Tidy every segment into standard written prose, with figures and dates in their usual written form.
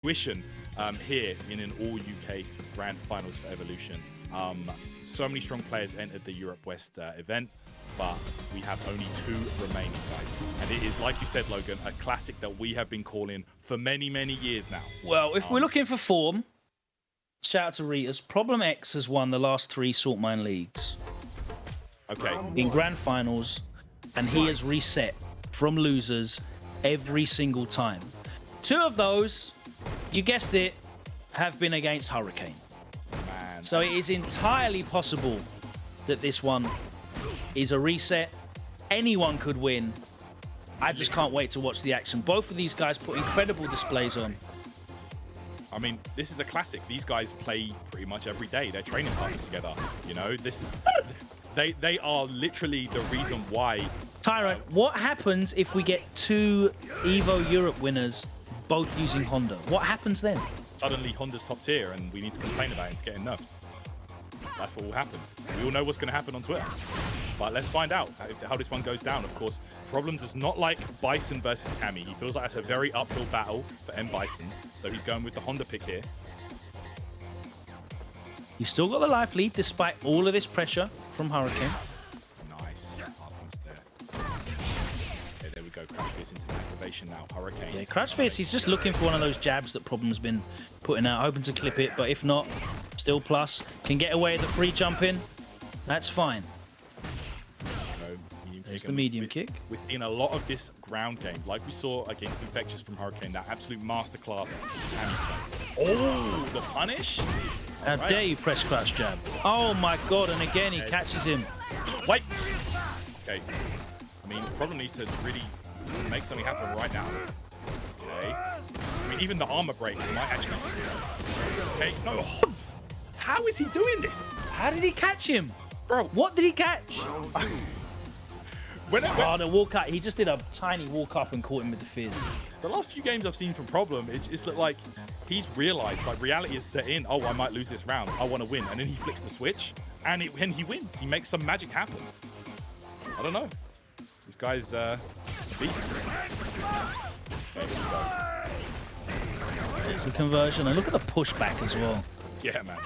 fruition here in an all-UK Grand Finals for Evolution. So many strong players entered the Europe West event, but we have only 2 remaining, guys. And it is, like you said, Logan, a classic that we have been calling for many, many years now. Well, if we're looking for form, shout out to Ritas. Problem X has won the last 3 Salt Mine leagues. Okay. In Grand Finals, and he has reset from losers every single time. 2 of those, you guessed it, have been against Hurricane. Man. So it is entirely possible that this one is a reset. Anyone could win. I just can't wait to watch the action. Both of these guys put incredible displays on. I mean, this is a classic. These guys play pretty much every day. They're training partners together. You know, this is they are literally the reason why. Tyrant, what happens if we get 2 EVO Europe winners both using Honda? What happens then? Suddenly Honda's top tier and we need to complain about it. It's getting nerfed. That's what will happen. We all know what's going to happen on Twitter. But let's find out how this one goes down. Of course, Problem does not like Bison versus Cammy. He feels like that's a very uphill battle for M. Bison. So he's going with the Honda pick here. He's still got the life lead despite all of this pressure from Hurricane. Nice. Okay, there we go. Crash Fierce into the activation now. Hurricane. Yeah, Crash Fierce, he's just looking for one of those jabs that Problem's been putting out, hoping to clip it, but if not, still plus. Can get away with the free jump in. That's fine. There's the medium kick. We're seeing a lot of this ground game, like we saw against Infectious from Hurricane, that absolute masterclass. Oh, the punish! How dare you press crouch jab? Oh my god, and again he catches him. Wait! Okay. I mean, Problem needs to really make something happen right now. Okay. I mean, even the armor break might actually... Okay, no. How is he doing this? How did he catch him? Bro, what did he catch? When the walk up, he just did a tiny walk up and caught him with the fizz. The last few games I've seen from Problem, it's like he's realized, like, reality is set in. Oh, I might lose this round. I want to win. And then he flicks the switch, and when he wins, he makes some magic happen. I don't know. This guy's a beast. There's a conversion, and look at the pushback as well. Yeah, man.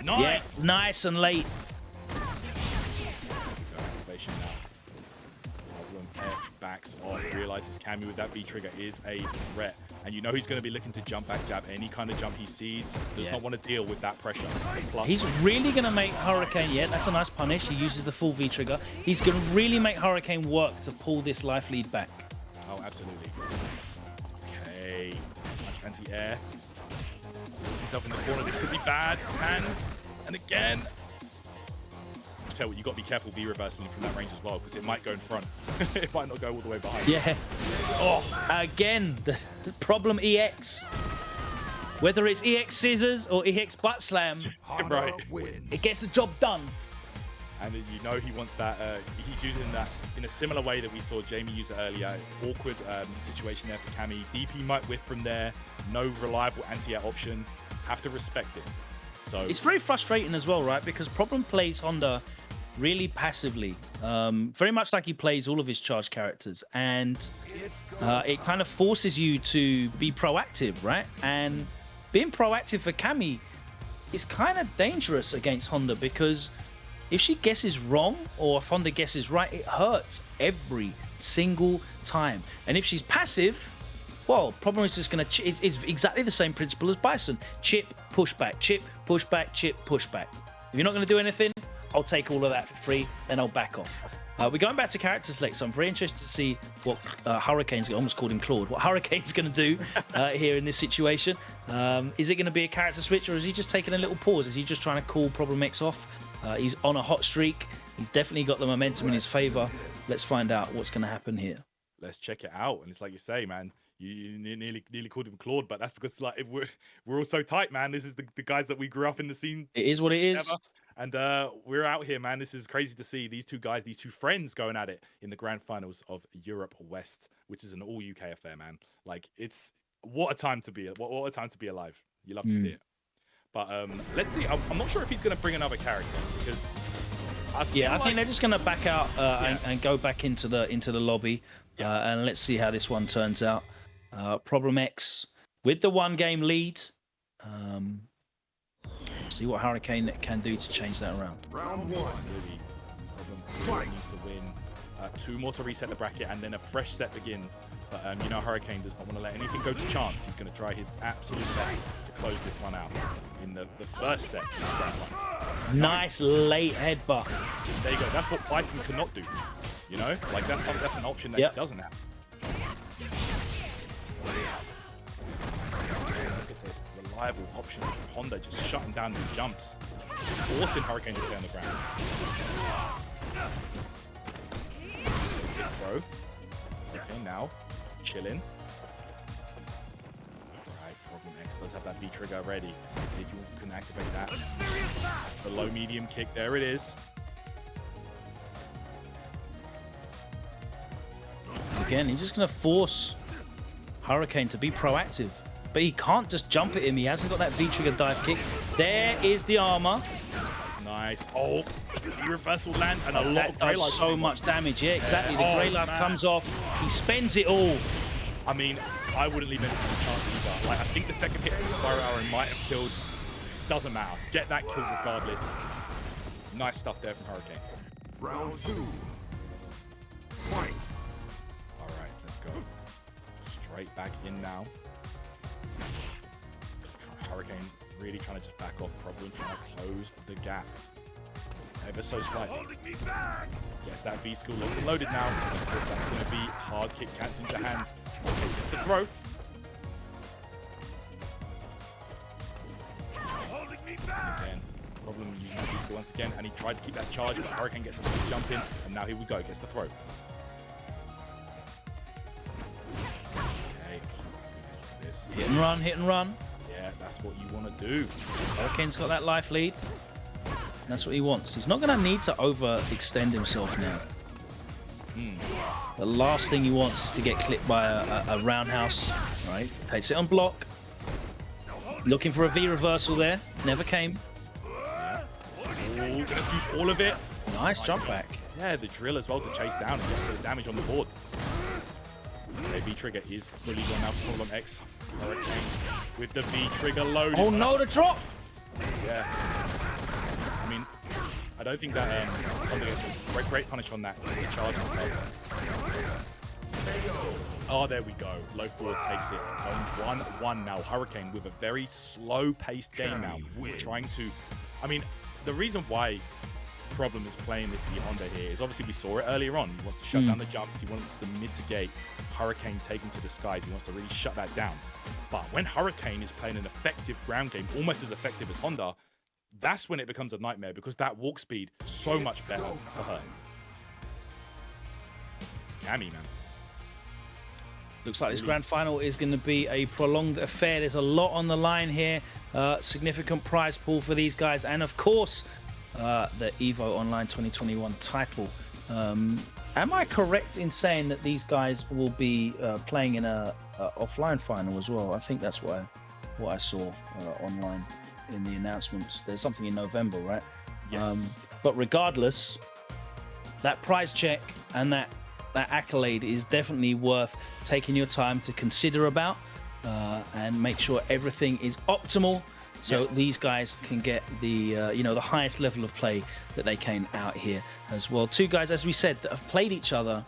Nice. Yeah, nice and late. Backs off, realizes Cammy with that V trigger is a threat, and you know he's going to be looking to jump back jab any kind of jump he sees. Does not want to deal with that pressure. Plus, he's really going to make Hurricane, yeah, that's a nice punish. He uses the full V trigger. He's going to really make Hurricane work to pull this life lead back. Oh, absolutely. Okay, much anti-air. Puts himself in the corner. This could be bad. Hands, and again. Tell you, you got to be careful V reversing from that range as well, because it might go in front. It might not go all the way behind. Yeah. Oh, again, the Problem EX. Whether it's EX scissors or EX butt slam, right, it gets the job done. And you know he wants that. He's using that in a similar way that we saw Jamie use it earlier. Awkward situation there for Cammy. DP might whiff from there. No reliable anti-air option. Have to respect it. So it's very frustrating as well, right? Because Problem plays Honda really passively, very much like he plays all of his charged characters, and it kind of forces you to be proactive, right? And being proactive for Cammy is kind of dangerous against Honda, because if she guesses wrong or if Honda guesses right, it hurts every single time. And if she's passive, well, Problem is just going to... It's exactly the same principle as Bison. Chip, pushback, chip, pushback, chip, pushback. If you're not going to do anything, I'll take all of that for free, then I'll back off. We're going back to character select, so I'm very interested to see what Hurricane's... I almost called him Claude. What Hurricane's going to do here in this situation. Is it going to be a character switch, or is he just taking a little pause? Is he just trying to call Problem X off? He's on a hot streak. He's definitely got the momentum in his favor. Let's find out what's going to happen here. Let's check it out. And it's like you say, man, you nearly called him Claude, but that's because like we're all so tight, man. This is the guys that we grew up in the scene. It is what it is. And we're out here, man. This is crazy to see these 2 guys, these 2 friends going at it in the grand finals of Europe West, which is an all UK affair, man. Like, it's what a time to be alive. You love to see it. But let's see. I'm not sure if he's going to bring another character, because I think they're just going to back out and go back into the lobby, and let's see how this one turns out. Problem X with the 1-game lead. See what Hurricane can do to change that around. Round one. Absolutely. Problem. They need to win. 2 more to reset the bracket, and then a fresh set begins. But you know, Hurricane does not want to let anything go to chance. He's going to try his absolute best to close this one out in the first set. Nice late headbutt. There you go. That's what Bison cannot do. You know, like that's an option that he doesn't have. Look at this reliable option from Honda, just shutting down the jumps, forcing Hurricane to stay on the ground. Throw. Okay, now chilling. Alright, Problem X does have that V trigger ready. Let's see if you can activate that. The low medium kick, there it is. Again, he's just going to force Hurricane to be proactive. But he can't just jump at him. He hasn't got that V-trigger dive kick. There is the armor. Nice. Oh, the reversal lands and a lot That of Grey does Life. so much damage. Yeah, exactly. The Grey Life comes off. He spends it all. I mean, I wouldn't leave anything to chance either. Like, I think the second hit from Spiral Arrow might have killed. Doesn't matter. Get that kill regardless. Nice stuff there from Hurricane. Round two. Fight. Alright, let's go. Straight back in now. Hurricane really trying to just back off Problem, trying to close the gap. Ever so slightly. Yes, that V skill loaded now. That's going to be hard kick cats into hands. Okay, gets the throw. Again, Problem using that V skill once again, and he tried to keep that charge, but Hurricane gets a good jump in, and now here we go, gets the throw. Okay, just like this. Hit and run, hit and run. Yeah, that's what you want to do. Hurricane's got that life lead. That's what he wants. He's not going to need to overextend himself now. The last thing he wants is to get clipped by a roundhouse. Right? Takes it on block. Looking for a V reversal there. Never came. Oh, gonna use all of it. Nice jump back. Yeah, the drill as well to chase down and get the damage on the board. Okay, V trigger is fully gone now for Problem X. Hurricane with the V trigger loaded. Oh no, the drop! Yeah. I mean, I don't think that Honda gets a great punish on that charge and stuff. Oh, there we go. Low forward takes it. 1-1 now. Hurricane with a very slow-paced game now. Trying to... I mean, the reason why Problem is playing this Honda here is obviously we saw it earlier on. He wants to shut down the jumps. He wants to mitigate Hurricane taking to the skies. He wants to really shut that down. But when Hurricane is playing an effective ground game, almost as effective as Honda, that's when it becomes a nightmare because that walk speed so much better for her. Cammy, man. Looks like this grand final is going to be a prolonged affair. There's a lot on the line here. Significant prize pool for these guys. And of course, the EVO Online 2021 title. Am I correct in saying that these guys will be playing in a offline final as well? I think that's what I saw online in the announcements. There's something in November, right? Yes. But regardless, that prize check and that accolade is definitely worth taking your time to consider about and make sure everything is optimal so these guys can get the the highest level of play that they can out here as well. Two guys, as we said, that have played each other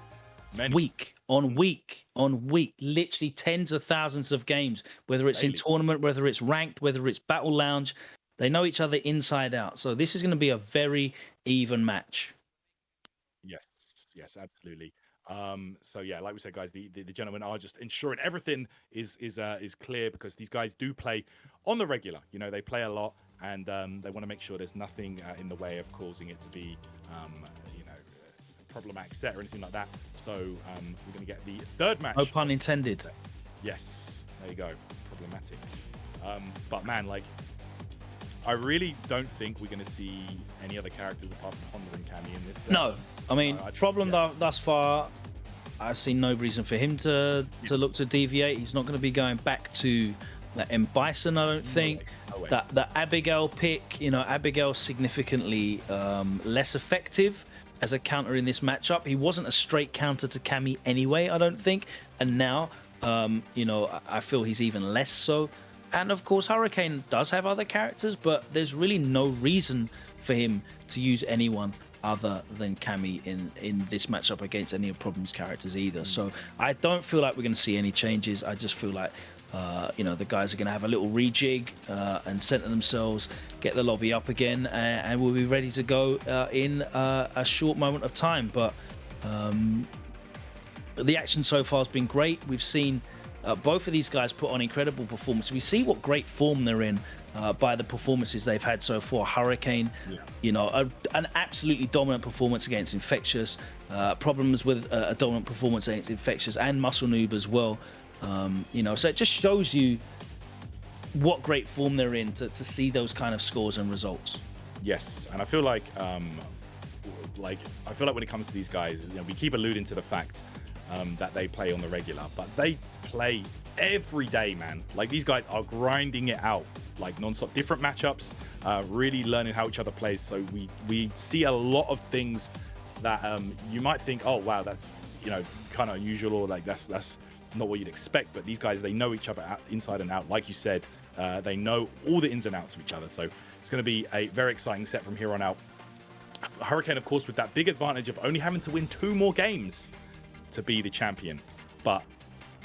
week on week on week, literally tens of thousands of games, whether it's in tournament, whether it's ranked, whether it's battle lounge. They know each other inside out, so this is going to be a very even match. Yes, absolutely. So yeah, like we said, guys, the gentlemen are just ensuring everything is clear because these guys do play on the regular. You know, they play a lot, and they want to make sure there's nothing in the way of causing it to be, a problematic set or anything like that. So we're going to get the third match. No pun intended. Yes, there you go. Problematic. But man, like, I really don't think we're going to see any other characters apart from Honda and Cammy in this. No, I mean, Problem thus far, I've seen no reason for him to look to deviate. He's not going to be going back to that M Bison, I don't think. No way. That Abigail pick, Abigail's significantly less effective as a counter in this matchup. He wasn't a straight counter to Cammy anyway, I don't think. And now You know, I feel he's even less so. And of course, Hurricane does have other characters, but there's really no reason for him to use anyone other than Cammy in this matchup against any of Problem's characters either. So I don't feel like we're going to see any changes. I just feel like, you know, the guys are going to have a little rejig and center themselves, get the lobby up again, and we'll be ready to go in a short moment of time. But the action so far has been great. We've seen both of these guys put on incredible performance. We see what great form they're in by the performances they've had so far. Hurricane, you know, an absolutely dominant performance against Infectious. Problems with a dominant performance against Infectious and Muscle Noob as well. You know, so it just shows you what great form they're in to see those kind of scores and results. Yes, and I feel like when it comes to these guys, you know, we keep alluding to the fact that they play on the regular, but they play every day, man. Like, these guys are grinding it out, like, non-stop, different matchups, really learning how each other plays. So we see a lot of things that you might think, oh wow, that's, you know, kind of unusual, or like that's not what you'd expect. But these guys, they know each other inside and out. Like you said, they know all the ins and outs of each other. So it's going to be a very exciting set from here on out. Hurricane, of course, with that big advantage of only having to win 2 more games to be the champion. But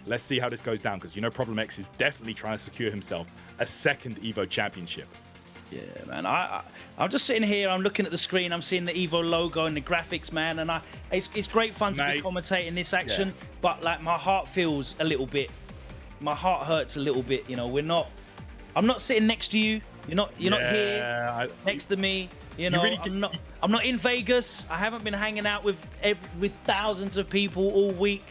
let's see how this goes down, because, you know, Problem X is definitely trying to secure himself a second EVO championship. Yeah, man. I'm just sitting here. I'm looking at the screen. I'm seeing the EVO logo and the graphics, man. And it's great fun to be commentating this action. Yeah. But like, my heart feels a little bit. My heart hurts a little bit. You know, I'm not sitting next to you. You're not here next to me. You know, really I'm not in Vegas. I haven't been hanging out with thousands of people all week.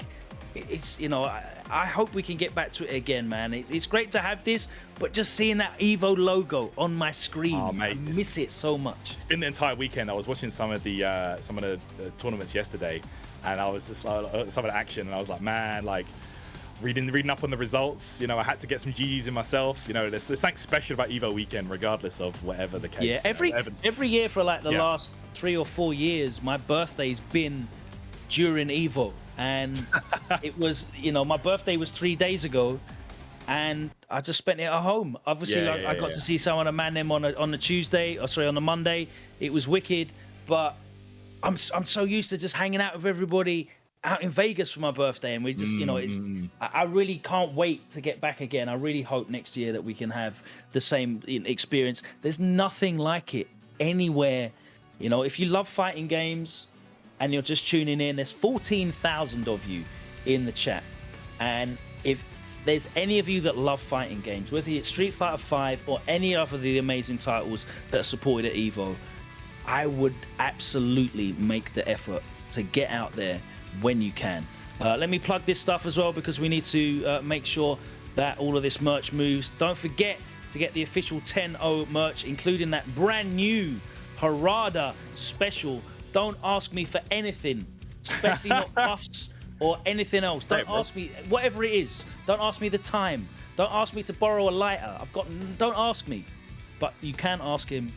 It's, you know, I hope we can get back to it again, man. It's great to have this, but just seeing that EVO logo on my screen, I miss it so much. It's been the entire weekend. I was watching some of the tournaments yesterday, and I was just like, some of the action, and I was like, man, like, reading up on the results. You know, I had to get some GGs in myself. You know, there's something special about EVO weekend, regardless of whatever the case. Yeah, every year for like the last 3 or 4 years, my birthday's been during EVO. And it was, you know, my birthday was 3 days ago, and I just spent it at home. Obviously, I got to see some of the man them on the Tuesday, or sorry, on the Monday. It was wicked, but I'm so used to just hanging out with everybody out in Vegas for my birthday, and we just, you know, I really can't wait to get back again. I really hope next year that we can have the same experience. There's nothing like it anywhere. You know, if you love fighting games and you're just tuning in, there's 14,000 of you in the chat. And if there's any of you that love fighting games, whether it's Street Fighter V or any other of the amazing titles that are supported at EVO, I would absolutely make the effort to get out there when you can. Let me plug this stuff as well, because we need to make sure that all of this merch moves. Don't forget to get the official 10-0 merch, including that brand new Harada special. Don't ask me for anything, especially not buffs or anything else. Don't ask me, whatever it is. Don't ask me the time. Don't ask me to borrow a lighter. Don't ask me. But you can ask him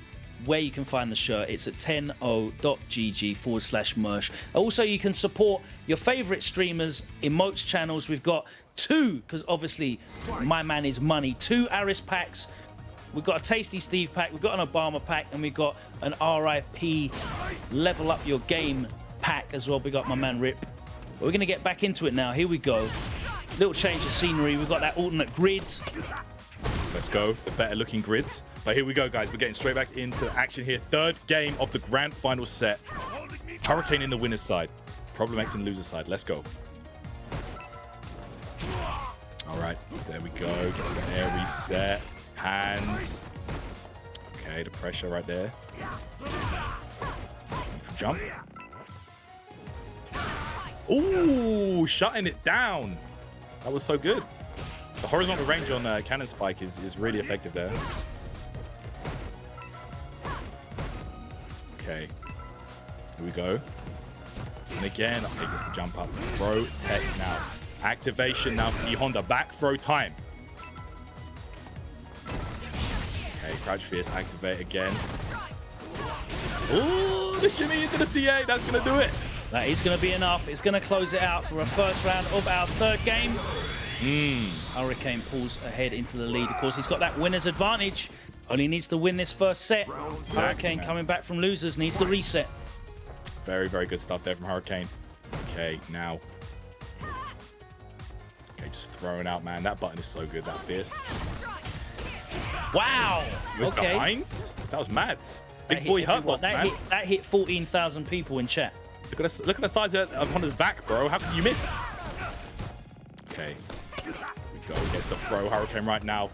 where you can find the shirt. It's at 10o.gg/merch. Also, you can support your favorite streamers in MOUZ channels. We've got 2, because obviously my man is money, 2 Aris packs. We've got a Tasty Steve pack, we've got an Obama pack, and we've got an RIP Level Up Your Game pack as well. We got my man Rip. But we're going to get back into it now. Here we go. Little change of scenery. We've got that alternate grid. Let's go. The better looking grids. But here we go, guys. We're getting straight back into action here. 3rd game of the grand final set. Hurricane in the winner's side. Problem X in the loser's side. Let's go. All right. There we go. Gets the air reset. Hands. Okay, the pressure right there. Jump. Ooh, shutting it down. That was so good. The horizontal range on Cannon Spike is really effective there. Okay. Here we go. And again, I think it's the jump up. Protect now. Activation now for E-Honda. Back throw time. Okay, crouch fierce, activate again. Ooh, the shimmy into the CA. That's going to do it. That is going to be enough. It's going to close it out for a first round of our 3rd game. Hurricane pulls ahead into the lead. Of course, he's got that winner's advantage. Only needs to win this first set. Hurricane coming back from losers needs the reset. Very, very good stuff there from Hurricane. Okay, now. Okay, just throwing out, man. That button is so good, that fierce. Wow. He was Okay. behind? That was mad. Big That boy hit hurtbox, everyone. man. That hit 14,000 people in chat. Look at the size of Honda's back, bro. How can you miss? Okay. Here we go. Gets the throw. Hurricane right now.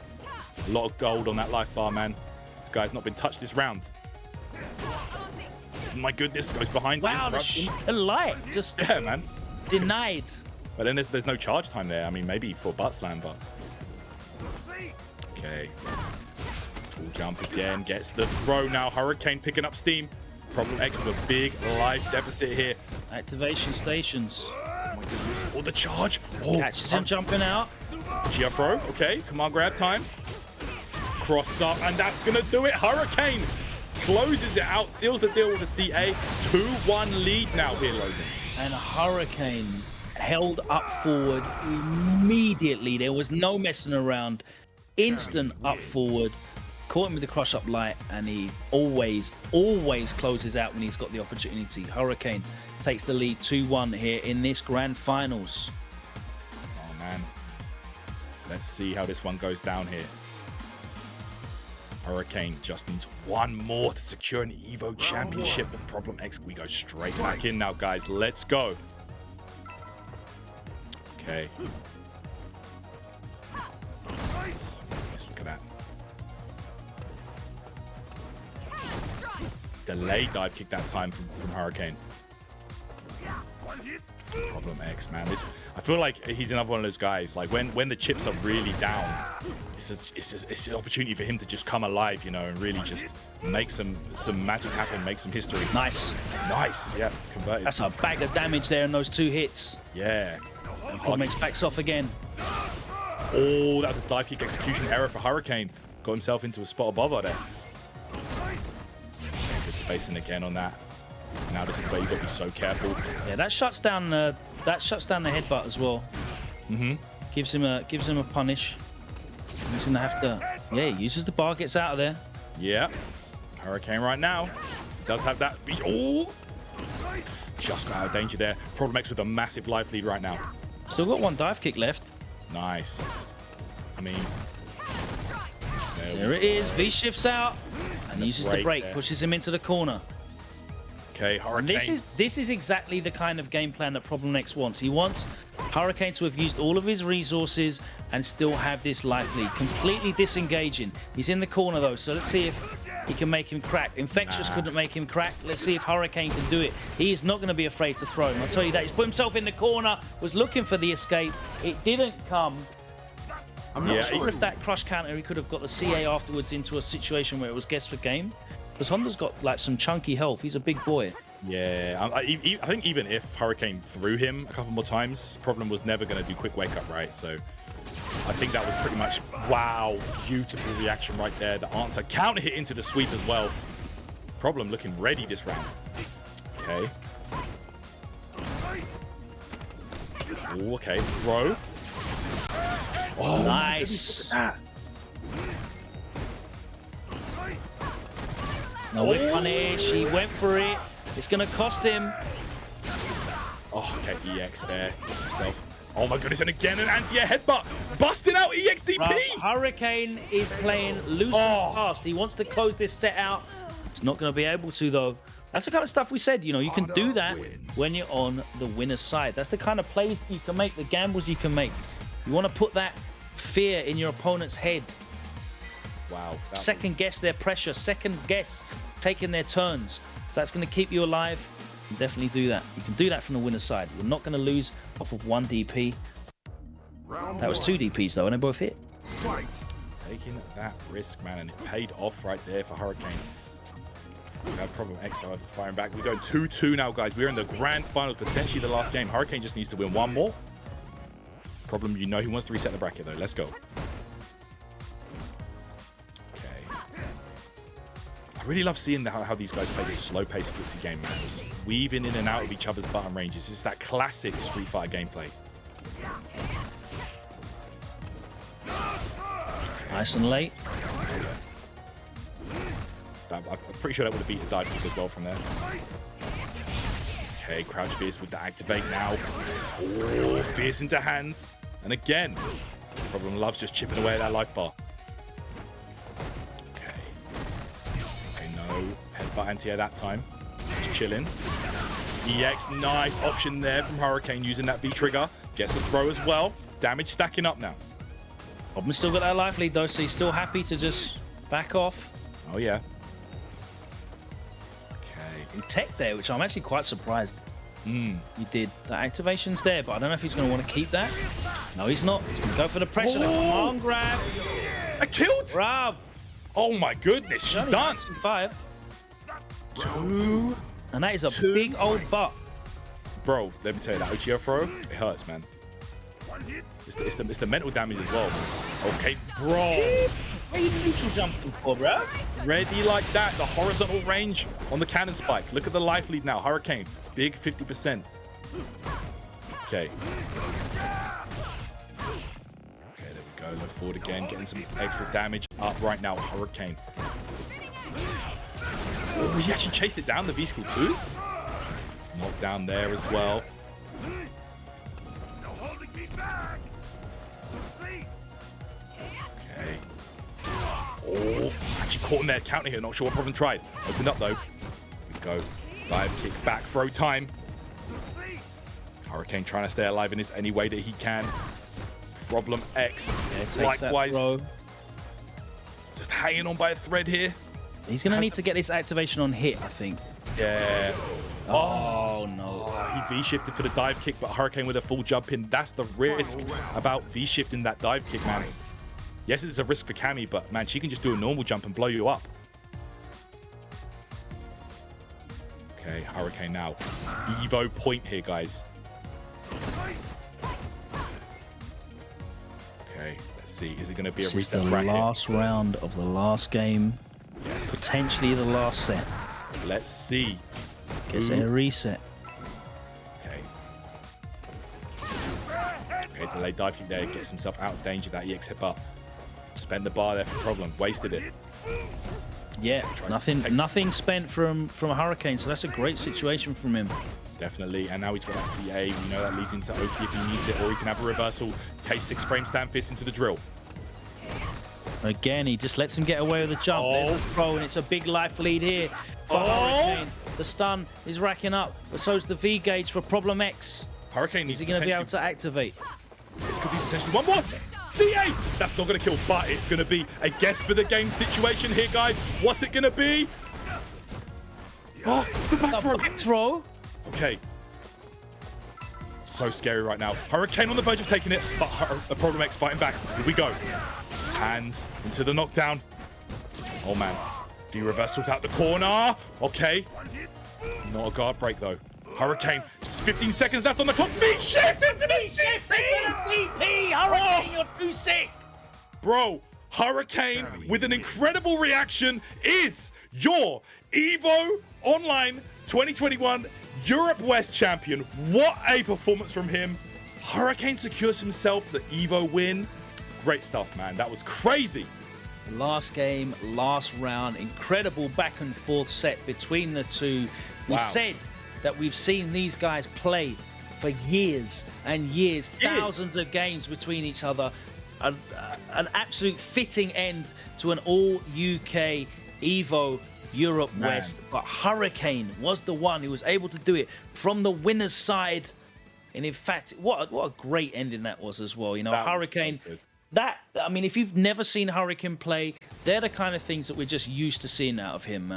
A lot of gold on that life bar, man. This guy's not been touched this round. My goodness, goes behind. Wow, the light just Yeah, man. denied. But then there's no charge time there. I mean, maybe for butt slam, but okay. Full jump again. Gets the throw now. Hurricane picking up steam. Problem X with a big life deficit here. Activation stations. Oh my goodness. Oh, the charge. Oh, Catches him jumping out. Gia throw. Okay, come on, grab time. Cross up, and that's gonna do it. Hurricane closes it out, seals the deal with a CA. 2-1 lead now here, Logan. And Hurricane held up forward immediately. There was no messing around. Instant up forward. Caught him with the crush up light, and he always closes out when he's got the opportunity. Hurricane takes the lead 2-1 here in this grand finals. Oh man, let's see how this one goes down here. Hurricane just needs one more to secure an EVO championship. The Problem X, we go straight back in now, guys. Let's go. Okay. Let's look at that. Delayed dive kick that time from Hurricane. Problem X, man. I feel like he's another one of those guys. Like when the chips are really down, it's an opportunity for him to just come alive, you know, and really just make some magic happen, make some history. Nice. Nice. Yeah, converted. That's a bag of damage there in those 2 hits. Yeah. And Promex backs off again. Oh, that was a dive kick execution error for Hurricane. Got himself into a spot above her there. Good spacing again on that. Now this is where you got to be so careful. Yeah, that shuts down the headbutt as well. Gives him a punish. He's gonna have to. Yeah, he uses the bar, gets out of there. Yeah. Hurricane right now. Does have that. Oh! Just got out of danger there. Problem X with a massive life lead right now. Still got 1 dive kick left. Nice. I mean. There it is. V shifts out and uses the break, there. pushes him into the corner. Okay, Hurricane. And this is exactly the kind of game plan that Problem X wants. He wants Hurricane to have used all of his resources and still have this life lead. Completely disengaging. He's in the corner though, so let's see if he can make him crack. Infectious couldn't make him crack. Let's see if Hurricane can do it. He is not going to be afraid to throw him. I'll tell you that. He's put himself in the corner, was looking for the escape. It didn't come. I'm not sure if that crush counter, he could have got the CA afterwards into a situation where it was guess for game. Because Honda's got like some chunky health. He's a big boy. Yeah, I think even if Hurricane threw him a couple more times, Problem was never going to do quick wake up, right? So I think that was pretty much, wow, beautiful reaction right there. The answer counter hit into the sweep as well. Problem looking ready this round. Okay. Ooh, okay, throw. Oh, nice. No whip punish. He went for it. It's going to cost him. Oh, okay, EX there. Gets himself. Oh my goodness, and again an anti-air headbutt. Busting out EXDP. Right, Hurricane is playing loose and fast. He wants to close this set out. It's not going to be able to, though. That's the kind of stuff we said, you know, you can do that when you're on the winner's side. That's the kind of plays that you can make, the gambles you can make. You want to put that fear in your opponent's head. Wow. Second guess their pressure, second guess taking their turns. If that's going to keep you alive, you can definitely do that. You can do that from the winner's side. You're not going to lose off of 1 DP. That was 2 DPs though, and they both hit. Taking that risk, man, and it paid off right there for Hurricane. No Problem X, however, firing back. We're going 2-2 now, guys. We're in the grand finals, potentially the last game. Hurricane just needs to win 1 more. Problem, you know he wants to reset the bracket, though. Let's go. Okay. I really love seeing how these guys play this slow-paced footsie game, man. They're just weaving in and out of each other's button ranges. It's that classic Street Fighter gameplay. Nice and late. I'm pretty sure that would have beat the dive kick as well from there. Okay, crouch fierce with the activate now. Oh, fierce into hands. And again, Problem loves just chipping away at that life bar. Okay. Okay, no. Headbutt anti-air that time. Just chilling. EX, nice option there from Hurricane using that V-trigger. Gets the throw as well. Damage stacking up now. Problem's still got that life lead though, so he's still happy to just back off. Oh, yeah. Okay. In tech there, which I'm actually quite surprised Mm. he did. The activation's there, but I don't know if he's going to want to keep that. No, he's not. He's going to go for the pressure. The command grab. I killed! Brav. Oh, my goodness. She's done. 5. 2. And that is a big old butt. Bro, let me tell you, that OGO throw, it hurts, man. It's the mental damage as well. Okay, bro. What are you neutral jumping for, bro? Ready like that. The horizontal range on the cannon spike. Look at the life lead now. Hurricane, big 50%. Okay. Okay, there we go. Look forward again, getting some extra damage up right now. Hurricane. Oh, he actually chased it down, the V-skill too. Knocked down there as well. Okay. Oh, actually caught him there, counter here. Not sure what Problem tried. Opened up though. Here we go. Dive kick back, throw time. Hurricane trying to stay alive in this any way that he can. Problem X. Yeah, likewise. Just hanging on by a thread here. He's going to need to get this activation on hit, I think. Yeah. Oh, no. Oh, he V-shifted for the dive kick, but Hurricane with a full jump in. That's the risk about V-shifting that dive kick, man. Yes, it's a risk for Cammy, but, man, she can just do a normal jump and blow you up. Okay, Hurricane now. EVO point here, guys. Okay, let's see. Is it going to be a This is reset the bracket? last round of the last game. Yes. Potentially the last set. Let's see. Gets a reset. Okay. Okay, delayed dive kick there. Gets himself out of danger. That EX headbutt. Spent the bar there for Problem. Wasted it. Yeah, nothing spent from Hurricane, so that's a great situation from him. Definitely. And now he's got that CA. We know that leads into Oki if he needs it, or he can have a reversal. K6 frame stand fist into the drill. Again, he just lets him get away with the jump. There's the throw, and it's a big life lead here for Hurricane. The stun is racking up, but so's the V gauge for Problem X. Hurricane Is he going to be able to activate? This could be potentially one more. CA! That's not going to kill, but it's going to be a guess for the game situation here, guys. What's it going to be? Oh, the back throw. Back throw. Okay. So scary right now. Hurricane on the verge of taking it, but the Problem X fighting back. Here we go. Hands into the knockdown. Oh, man. V reversals out the corner. Okay. Not a guard break, though. Hurricane. 15 seconds left on the clock. V-shift into the VP! Hurricane, you're too sick! Bro, Hurricane with an incredible reaction is your EVO Online 2021 Europe West champion. What a performance from him. Hurricane secures himself the EVO win. Great stuff, man. That was crazy. Last game, last round, incredible back and forth set between the two. We said that we've seen these guys play for years and years, thousands of games between each other. An absolute fitting end to an all-UK EVO Europe West. But Hurricane was the one who was able to do it from the winner's side. And in fact, what a great ending that was as well. You know, that Hurricane, I mean, if you've never seen Hurricane play, they're the kind of things that we're just used to seeing out of him, man.